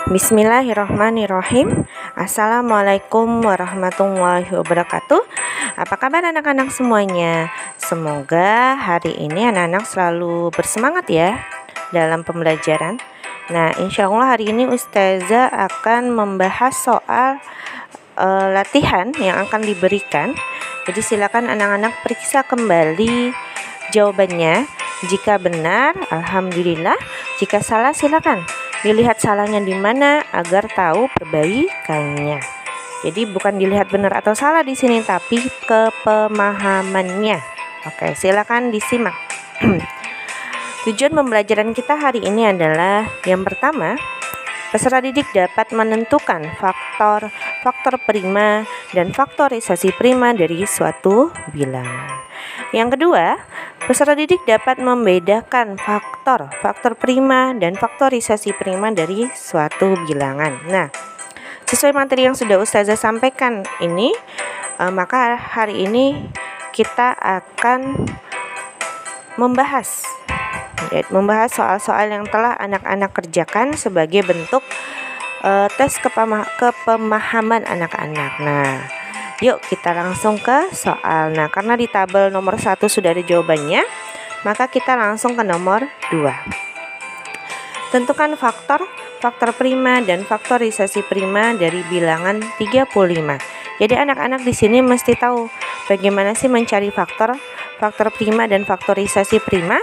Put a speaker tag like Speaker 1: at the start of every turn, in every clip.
Speaker 1: Bismillahirrahmanirrahim. Assalamualaikum warahmatullahi wabarakatuh. Apa kabar anak-anak semuanya? Semoga hari ini anak-anak selalu bersemangat ya dalam pembelajaran. Nah, insya Allah hari ini Ustazah akan membahas soal latihan yang akan diberikan. Jadi silakan anak-anak periksa kembali jawabannya. Jika benar, alhamdulillah. Jika salah, silakan dilihat salahnya di mana agar tahu perbaikannya. Jadi bukan dilihat benar atau salah di sini, tapi kepemahamannya. Oke, silakan disimak. Tujuan pembelajaran kita hari ini adalah yang pertama, peserta didik dapat menentukan faktor prima dan faktorisasi prima dari suatu bilangan. Yang kedua, peserta didik dapat membedakan faktor prima dan faktorisasi prima dari suatu bilangan. Nah, sesuai materi yang sudah Ustazah sampaikan ini, maka hari ini kita akan membahas soal-soal yang telah anak-anak kerjakan sebagai bentuk tes kepemahaman anak-anak. Nah, yuk kita langsung ke soal. Nah, karena di tabel nomor 1 sudah ada jawabannya, maka kita langsung ke nomor 2. Tentukan faktor prima dan faktorisasi prima dari bilangan 35. Jadi anak-anak di sini mesti tahu bagaimana sih mencari faktor prima dan faktorisasi prima.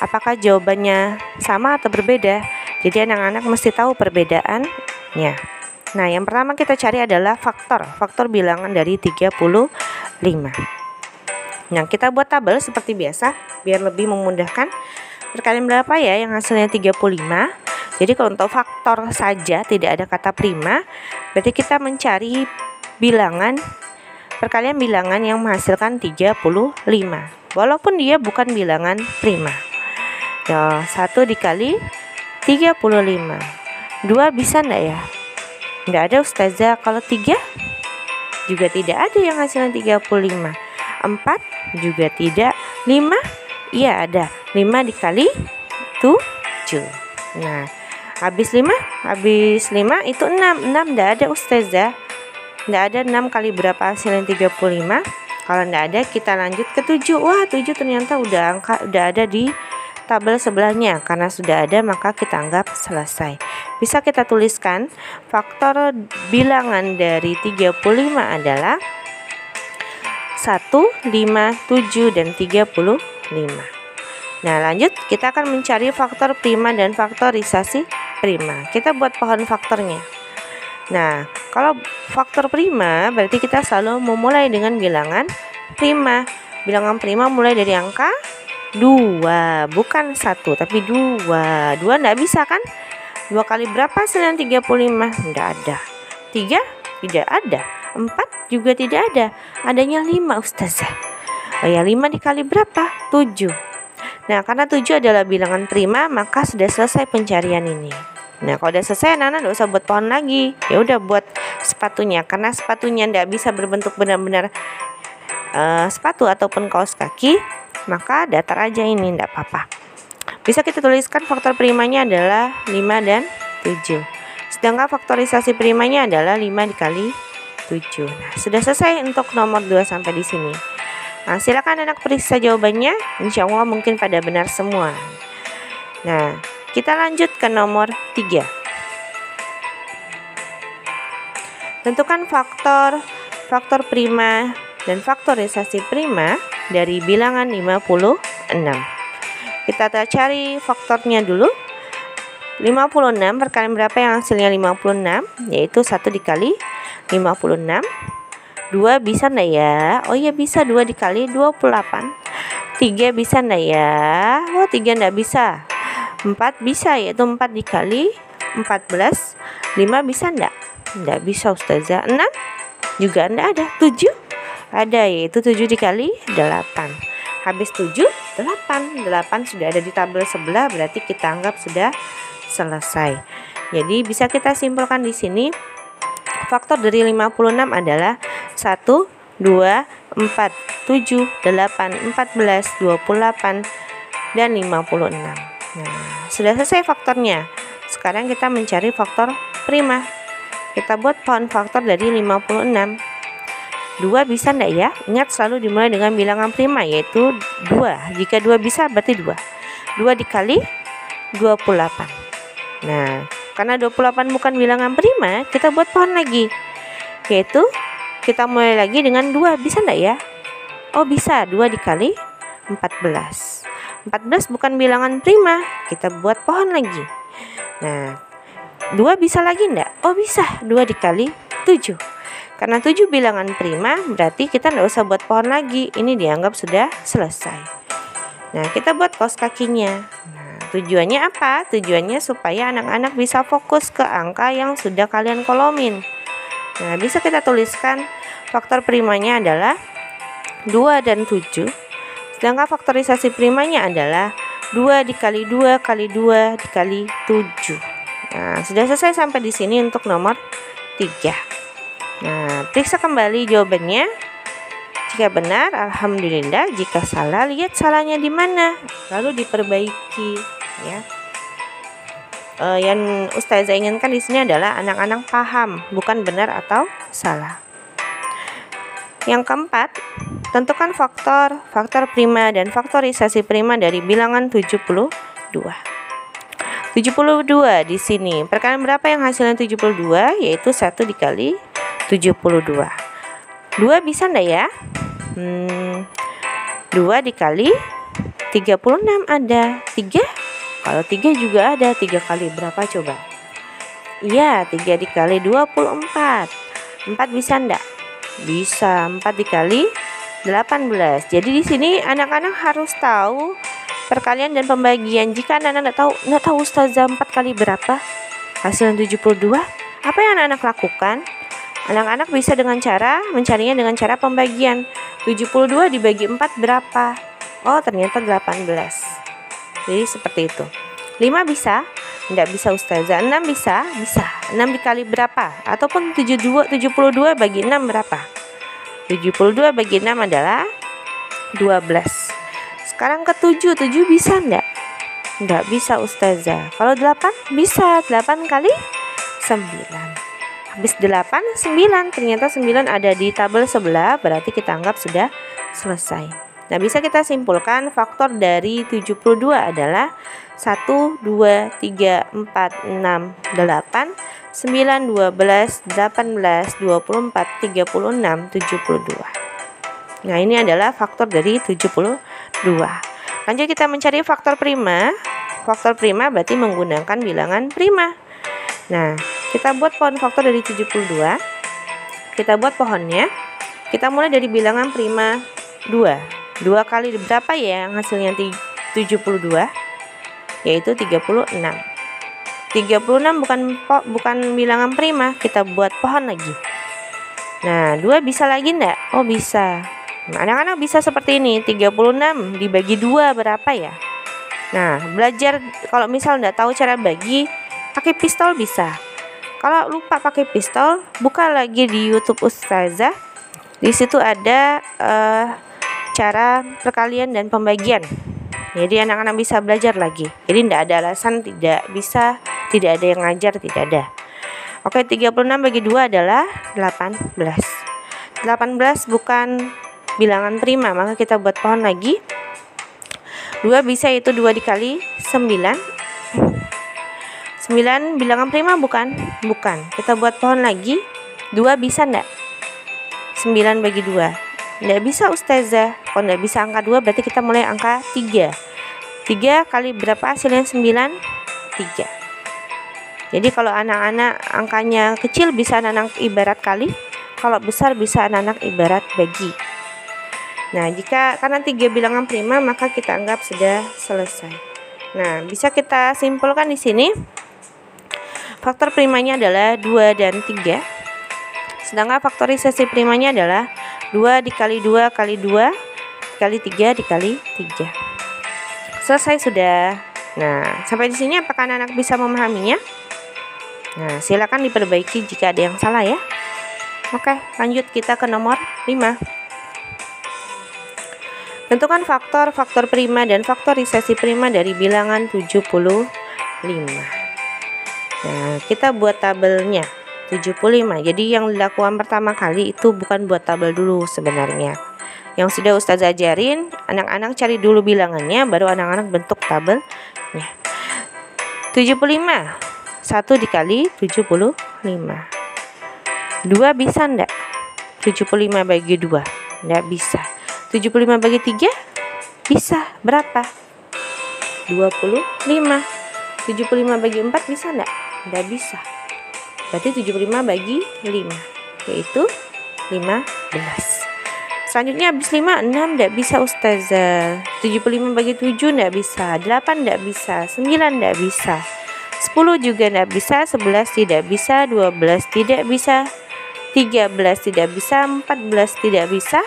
Speaker 1: Apakah jawabannya sama atau berbeda? Jadi anak-anak mesti tahu perbedaannya. Nah, yang pertama kita cari adalah faktor bilangan dari 35. Nah, kita buat tabel seperti biasa biar lebih memudahkan. Perkalian berapa ya yang hasilnya 35? Jadi kalau untuk faktor saja tidak ada kata prima, berarti kita mencari perkalian bilangan yang menghasilkan 35. Walaupun dia bukan bilangan prima. Ya, 1 dikali 35. 2 bisa enggak ya? Enggak ada Ustazah. Kalau 3 juga tidak ada yang hasilnya 35. 4 juga tidak. 5 iya ada. 5 dikali 7. Nah, habis 5 itu 6. 6 enggak ada Ustazah. Enggak ada 6 kali berapa hasilnya 35. Kalau enggak ada, kita lanjut ke 7. Wah, 7 ternyata udah ada di tabel sebelahnya. Karena sudah ada, maka kita anggap selesai. Bisa kita tuliskan faktor bilangan dari 35 adalah 1, 5, 7, dan 35. Nah, lanjut kita akan mencari faktor prima dan faktorisasi prima. Kita buat pohon faktornya. Nah, kalau faktor prima berarti kita selalu memulai dengan bilangan prima. Bilangan prima mulai dari angka 2, bukan 1 tapi 2. 2 enggak bisa kan? 2 kali berapa hasilnya 35? Enggak ada. 3 tidak ada. 4 juga tidak ada. Adanya 5 Ustazah. Oh ya, 5 dikali berapa? 7. Nah, karena 7 adalah bilangan prima, maka sudah selesai pencarian ini. Nah, kalau udah selesai, anak-anak enggak usah buat pohon lagi. Ya udah buat sepatunya, karena sepatunya enggak bisa berbentuk benar-benar sepatu ataupun kaos kaki, maka datar aja ini, enggak apa-apa. Bisa kita tuliskan faktor primanya adalah 5 dan 7. Sedangkan faktorisasi primanya adalah 5 dikali 7. Nah, sudah selesai untuk nomor 2 sampai di sini. Nah, silakan anak periksa jawabannya. Insya Allah mungkin pada benar semua. Nah, kita lanjut ke nomor 3. Tentukan faktor prima dan faktorisasi prima dari bilangan 56. Kita cari faktornya dulu. 56 perkalian berapa yang hasilnya 56? Yaitu 1 dikali 56. 2 bisa enggak ya? Oh iya bisa, 2 dikali 28. 3 bisa enggak ya? Oh, 3 enggak bisa. 4 bisa, yaitu 4 dikali 14. 5 bisa enggak? Enggak bisa Ustazah. 6 juga enggak ada. 7 ada, yaitu 7 dikali 8. Habis 7, 8 sudah ada di tabel sebelah, berarti kita anggap sudah selesai. Jadi bisa kita simpulkan di sini faktor dari 56 adalah 1, 2, 4, 7, 8, 14, 28, dan 56. Nah, sudah selesai faktornya. Sekarang kita mencari faktor prima. Kita buat pohon faktor dari 56. 2 bisa enggak ya? Ingat selalu dimulai dengan bilangan prima, yaitu 2. Jika 2 bisa berarti 2. 2 dikali 28. Nah, karena 28 bukan bilangan prima, kita buat pohon lagi, yaitu kita mulai lagi dengan 2. Bisa enggak ya? Oh bisa, 2 dikali 14. 14 bukan bilangan prima, kita buat pohon lagi. Nah, 2 bisa lagi enggak? Oh bisa, 2 dikali 7. Karena 7 bilangan prima, berarti kita enggak usah buat pohon lagi. Ini dianggap sudah selesai. Nah, kita buat kaos kakinya. Nah, tujuannya apa? Tujuannya supaya anak-anak bisa fokus ke angka yang sudah kalian kolomin. Nah, bisa kita tuliskan faktor primanya adalah 2 dan 7. Sedangkan faktorisasi primanya adalah 2 dikali 2 kali 2 dikali 7. Nah, sudah selesai sampai di sini untuk nomor 3. Nah, periksa kembali jawabannya. Jika benar, alhamdulillah. Jika salah, lihat salahnya di mana, lalu diperbaiki ya. Yang Ustazah inginkan di sini adalah anak-anak paham, bukan benar atau salah. Yang keempat, tentukan faktor prima dan faktorisasi prima dari bilangan 72. 72 di sini. Perkalian berapa yang hasilnya 72? Yaitu 1 dikali 72. 2 bisa enggak ya? 2 dikali 36 ada. 3? Kalau 3 juga ada. 3 kali berapa coba? Iya, 3 dikali 24. 4 bisa enggak? Bisa. 4 dikali 18. Jadi di sini anak-anak harus tahu perkalian dan pembagian. Jika anak-anak enggak tahu Ustazah 4 kali berapa? Hasilnya 72. Apa yang anak-anak lakukan? Anak-anak bisa dengan cara mencarinya dengan cara pembagian. 72 dibagi 4 berapa? Oh, ternyata 18. Jadi seperti itu. 5 bisa? Enggak bisa Ustazah. 6 bisa? Bisa. 6 dikali berapa? Ataupun 72 bagi 6 berapa? 72 bagi 6 adalah 12. Sekarang ke 7. 7 bisa enggak? Enggak bisa Ustazah. Kalau 8 bisa. 8 kali 9. Habis 8, 9. Ternyata 9 ada di tabel sebelah, berarti kita anggap sudah selesai. Nah, bisa kita simpulkan faktor dari 72 adalah 1, 2, 3, 4, 6, 8, 9, 12, 18, 24, 36, 72. Nah, ini adalah faktor dari 72. Lanjut kita mencari faktor prima. Faktor prima berarti menggunakan bilangan prima. Nah, kita buat pohon faktor dari 72. Kita buat pohonnya. Kita mulai dari bilangan prima 2. 2 kali berapa ya yang hasilnya 72? Yaitu 36. 36 bukan bilangan prima. Kita buat pohon lagi. Nah, 2 bisa lagi enggak? Oh, bisa. Nah, anak-anak bisa seperti ini. 36 dibagi 2 berapa ya? Nah, belajar kalau misal enggak tahu cara bagi, pakai pistol bisa. Kalau lupa pakai pistol, buka lagi di YouTube Ustazah. Di situ ada cara perkalian dan pembagian. Jadi anak-anak bisa belajar lagi. Jadi tidak ada alasan tidak bisa, tidak ada yang ngajar, tidak ada. Oke, 36 bagi 2 adalah 18. 18 bukan bilangan prima, maka kita buat pohon lagi. 2 bisa, itu 2 dikali 9. 9 bilangan prima bukan? Bukan. Kita buat pohon lagi. 2 bisa enggak? 9 bagi 2. Enggak bisa Ustazah. Kalau enggak bisa angka 2 berarti kita mulai angka 3. 3 kali berapa hasilnya 9? 3. Jadi kalau anak-anak angkanya kecil bisa anak-anak ibarat kali. Kalau besar bisa anak-anak ibarat bagi. Nah, karena 3 bilangan prima maka kita anggap sudah selesai. Nah, bisa kita simpulkan di sini. Faktor primanya adalah 2 dan 3. Sedangkan faktorisasi primanya adalah 2 dikali 2 kali 2 dikali 3 dikali 3. Selesai sudah. Nah, sampai di sini apakah anak-anak bisa memahaminya? Nah, silakan diperbaiki jika ada yang salah ya. Oke, lanjut kita ke nomor 5. Tentukan faktor prima dan faktorisasi prima dari bilangan 75. Nah, kita buat tabelnya 75. Jadi yang dilakukan pertama kali itu bukan buat tabel dulu sebenarnya. Yang sudah Ustazah ajarin, anak-anak cari dulu bilangannya, baru anak-anak bentuk tabelnya. 75 1 dikali 75. 2 bisa enggak? 75 bagi 2 enggak bisa. 75 bagi 3 bisa. Berapa? 25. 75 bagi 4 bisa enggak? Enggak bisa. Berarti 75 bagi 5 yaitu 15. Selanjutnya habis 5, 6 enggak bisa Ustazah. 75 bagi 7 enggak bisa. 8 enggak bisa. 9 enggak bisa. 10 juga enggak bisa. 11 tidak bisa. 12 tidak bisa. 13 tidak bisa. 14 tidak bisa.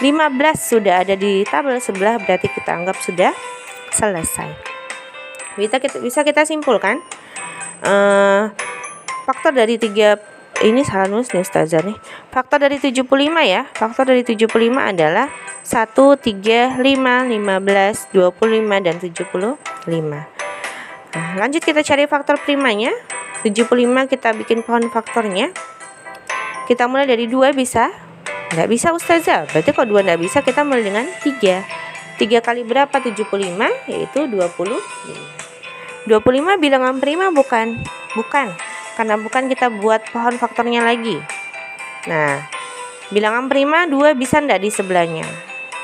Speaker 1: 15 sudah ada di tabel sebelah, berarti kita anggap sudah selesai. Bisa kita simpulkan faktor dari 3 ini salah nulis nih Ustazah nih. Faktor dari 75 ya. Faktor dari 75 adalah 1, 3, 5, 15, 25 dan 75. Nah, lanjut kita cari faktor primanya. 75 kita bikin pohon faktornya. Kita mulai dari 2 bisa? Nggak bisa Ustazah. Berarti kalau 2 nggak bisa, kita mulai dengan 3. 3 kali berapa 75? Yaitu 25. 25 bilangan prima bukan? Bukan. Karena bukan, kita buat pohon faktornya lagi. Nah, bilangan prima 2 bisa nggak di sebelahnya?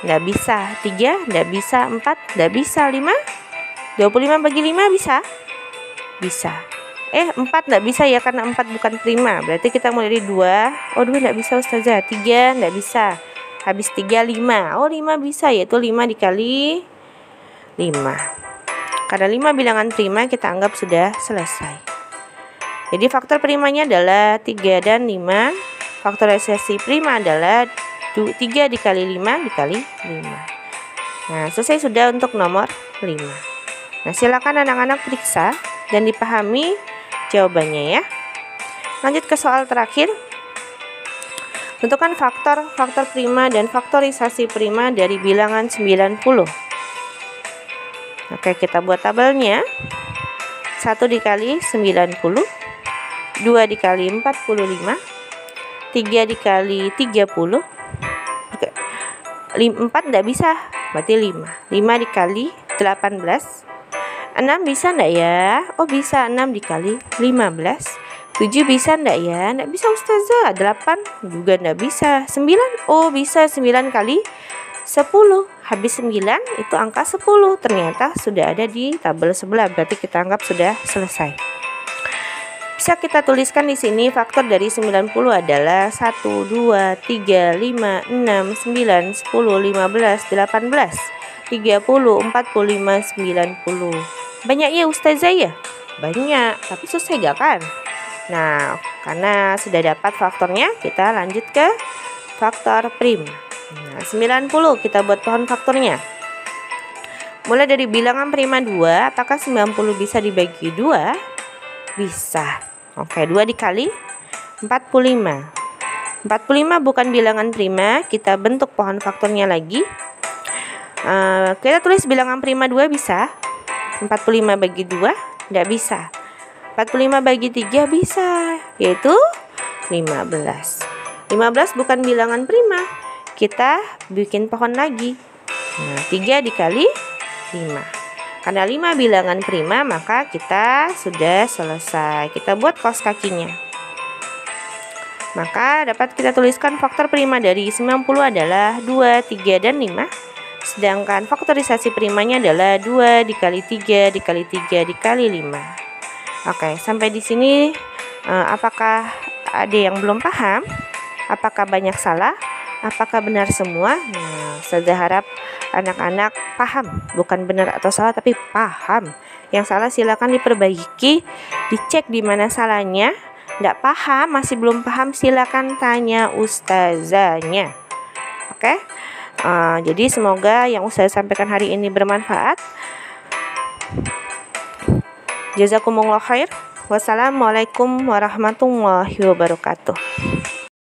Speaker 1: Nggak bisa. 3 nggak bisa. 4 nggak bisa. 5? 25 bagi 5 bisa? Bisa. 4 nggak bisa ya, karena 4 bukan prima. Berarti kita mulai dari 2. 2 nggak bisa Ustazah. 3 nggak bisa. Habis 3, 5. 5 bisa, yaitu 5 dikali 5. Karena 5 bilangan prima, kita anggap sudah selesai. Jadi faktor primanya adalah 3 dan 5. Faktorisasi prima adalah 3 dikali 5 dikali 5. Nah, selesai sudah untuk nomor 5. Nah, silakan anak-anak periksa dan dipahami jawabannya ya. Lanjut ke soal terakhir. Tentukan faktor prima dan faktorisasi prima dari bilangan 90. Oke, kita buat tabelnya. 1 dikali 90, 2 dikali 45, 3 dikali 30. 4 enggak bisa, berarti 5. 5 dikali 18. 6 bisa enggak ya? Bisa. 6 dikali 15. 7 bisa enggak ya? Enggak bisa Ustazah. 8 juga enggak bisa. 9 bisa. 9 kali 10. Habis 9 itu angka 10. Ternyata sudah ada di tabel sebelah. Berarti kita anggap sudah selesai. Bisa kita tuliskan di sini faktor dari 90 adalah 1, 2, 3, 5, 6, 9, 10, 15, 18, 30, 45, 90. Banyak ya Ustazah ya? Banyak, tapi susah gak kan? Nah, karena sudah dapat faktornya, kita lanjut ke faktor prima. Nah, 90 kita buat pohon faktornya. Mulai dari bilangan prima 2, apakah 90 bisa dibagi 2? Bisa. Oke, 2 dikali 45. 45 bukan bilangan prima, kita bentuk pohon faktornya lagi. Kita tulis bilangan prima 2 bisa. 45 bagi 2 enggak bisa. 45 bagi 3 bisa, yaitu 15. 15 bukan bilangan prima, kita bikin pohon lagi. Nah, 3 dikali 5. Karena 5 bilangan prima, maka kita sudah selesai. Kita buat kaos kakinya. Maka dapat kita tuliskan faktor prima dari 90 adalah 2, 3, dan 5. Sedangkan faktorisasi primanya adalah 2 dikali 3 dikali 3 dikali 5. Oke, sampai di sini apakah ada yang belum paham? Apakah banyak salah? Apakah benar semua? Nah, saya harap anak-anak paham, bukan benar atau salah, tapi paham. Yang salah silakan diperbaiki, dicek di mana salahnya. Nggak paham, masih belum paham, silakan tanya ustazahnya. Oke? Jadi semoga yang saya sampaikan hari ini bermanfaat. Jazakumullah khair. Wassalamualaikum warahmatullahi wabarakatuh.